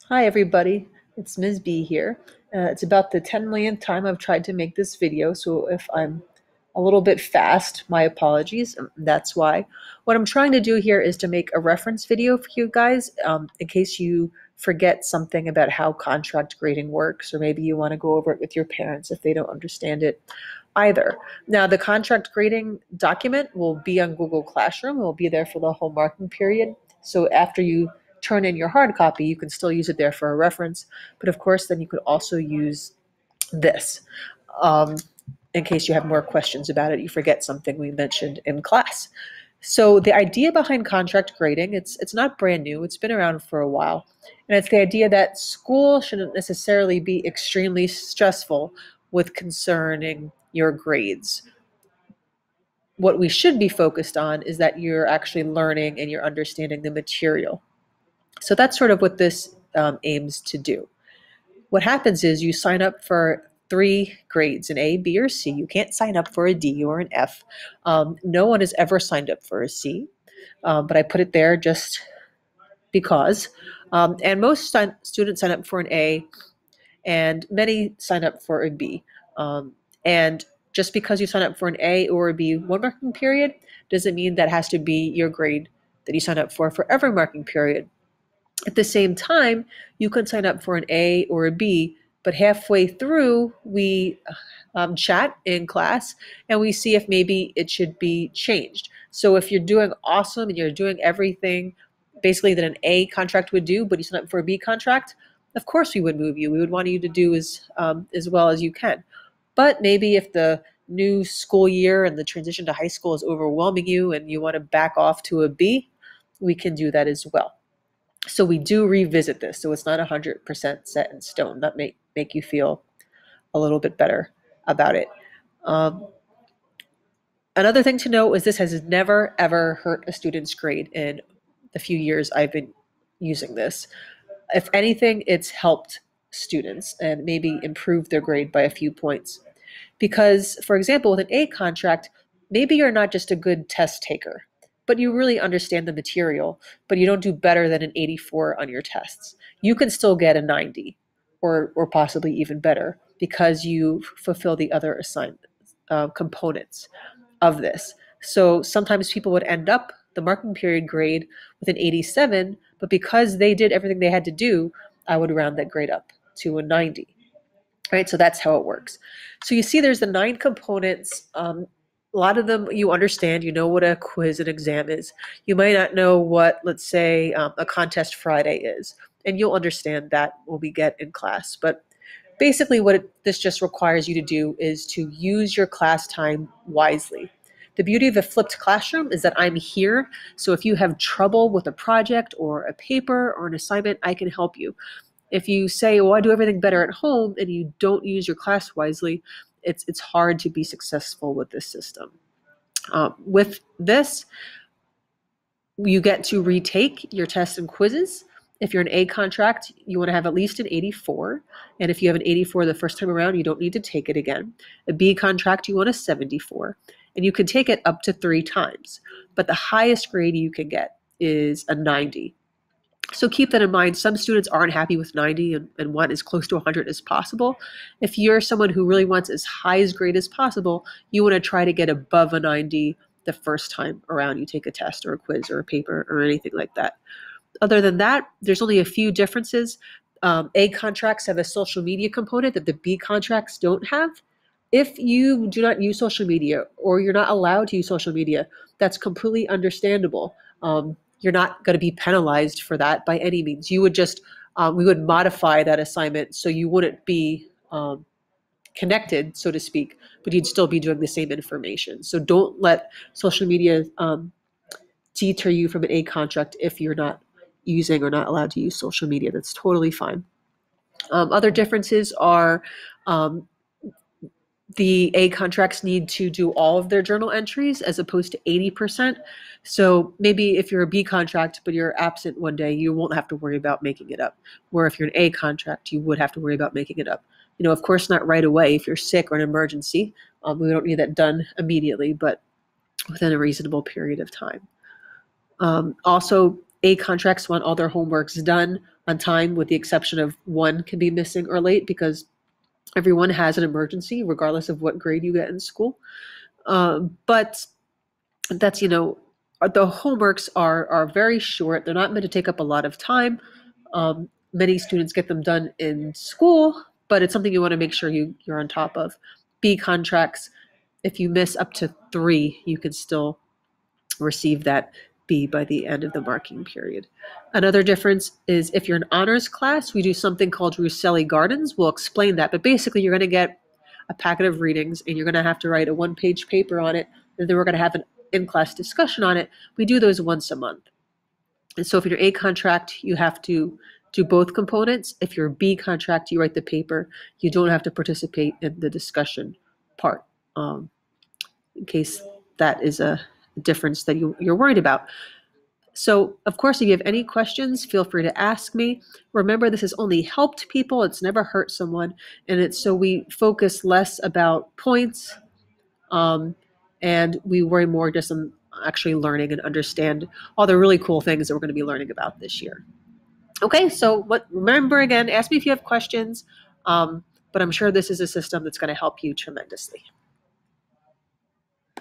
Hi everybody, it's Ms. B here. It's about the 10 millionth time I've tried to make this video, so if I'm a little bit fast, my apologies. That's why. What I'm trying to do here is to make a reference video for you guys in case you forget something about how contract grading works, or maybe you want to go over it with your parents if they don't understand it either. Now, the contract grading document will be on Google Classroom. It will be there for the whole marking period. So after you turn in your hard copy, you can still use it there for a reference. But of course, then you could also use this um, in case you have more questions about it. You forget something we mentioned in class. So the idea behind contract grading, it's not brand new. It's been around for a while. And it's the idea that school shouldn't necessarily be extremely stressful with concerning your grades. What we should be focused on is that you're actually learning and you're understanding the material. So that's sort of what this aims to do. What happens is you sign up for three grades, an A, B, or C. You can't sign up for a D or an F. No one has ever signed up for a C, but I put it there just because. And most students sign up for an A, and many sign up for a B. And just because you sign up for an A or a B one marking period doesn't mean that has to be your grade that you sign up for every marking period. At the same time, you can sign up for an A or a B, but halfway through, we chat in class and we see if maybe it should be changed. So if you're doing awesome and you're doing everything basically that an A contract would do, but you sign up for a B contract, of course we would move you. We would want you to do as well as you can. But maybe if the new school year and the transition to high school is overwhelming you and you want to back off to a B, we can do that as well. So we do revisit this. So it's not 100% set in stone. That make you feel a little bit better about it. Um, Another thing to note is this has never, ever hurt a student's grade in the few years I've been using this. If anything, it's helped students and maybe improved their grade by a few points. Because, for example, with an A contract, maybe you're not just a good test taker, but you really understand the material, but you don't do better than an 84 on your tests. You can still get a 90 or possibly even better because you fulfill the other assignment components of this. So sometimes people would end up the marking period grade with an 87, but because they did everything they had to do, I would round that grade up to a 90. Right, so that's how it works. So you see there's the 9 components. A lot of them you understand, you know what a quiz and exam is. You might not know what, let's say, a contest Friday is, and you'll understand that when we get in class. But basically this just requires you to do is to use your class time wisely. The beauty of a flipped classroom is that I'm here, so if you have trouble with a project or a paper or an assignment, I can help you. If you say, well, I do everything better at home and you don't use your class wisely, it's hard to be successful with this system. With this, you get to retake your tests and quizzes. If you're an A contract, you want to have at least an 84. And if you have an 84 the first time around, you don't need to take it again. A B contract, you want a 74. And you can take it up to 3 times. But the highest grade you can get is a 90. So keep that in mind. Some students aren't happy with 90 and want as close to 100 as possible. If you're someone who really wants as high as grade as possible, you want to try to get above a 90 the first time around you take a test or a quiz or a paper or anything like that. Other than that, there's only a few differences. A contracts have a social media component that the B contracts don't have. If you do not use social media or you're not allowed to use social media, that's completely understandable. You're not going to be penalized for that by any means. You would just, we would modify that assignment so you wouldn't be connected, so to speak, but you'd still be doing the same information. So don't let social media deter you from an A contract if you're not using or not allowed to use social media. That's totally fine. Other differences are the A contracts need to do all of their journal entries as opposed to 80%. So maybe if you're a B contract, but you're absent one day, you won't have to worry about making it up. Where if you're an A contract, you would have to worry about making it up. You know, of course, not right away. If you're sick or an emergency, we don't need that done immediately, but within a reasonable period of time. Also, A contracts want all their homeworks done on time, with the exception of one can be missing or late, because everyone has an emergency, regardless of what grade you get in school. But that's, the homeworks are very short. They're not meant to take up a lot of time. Many students get them done in school, but it's something you want to make sure you're on top of. B contracts, if you miss up to 3, you can still receive that B by the end of the marking period. Another difference is if you're an honors class, we do something called Russelli Gardens. We'll explain that, but basically you're going to get a packet of readings and you're going to have to write a 1-page paper on it, and then we're going to have an in-class discussion on it. We do those once a month. And so if you're A contract, you have to do both components. If you're B contract, you write the paper. You don't have to participate in the discussion part, in case that is a difference that you're worried about. So, of course, if you have any questions, feel free to ask me. Remember, this has only helped people. It's never hurt someone. And it's so we focus less about points, and we worry more just on actually learning and understand all the really cool things that we're going to be learning about this year. Okay, so remember again, ask me if you have questions, but I'm sure this is a system that's going to help you tremendously.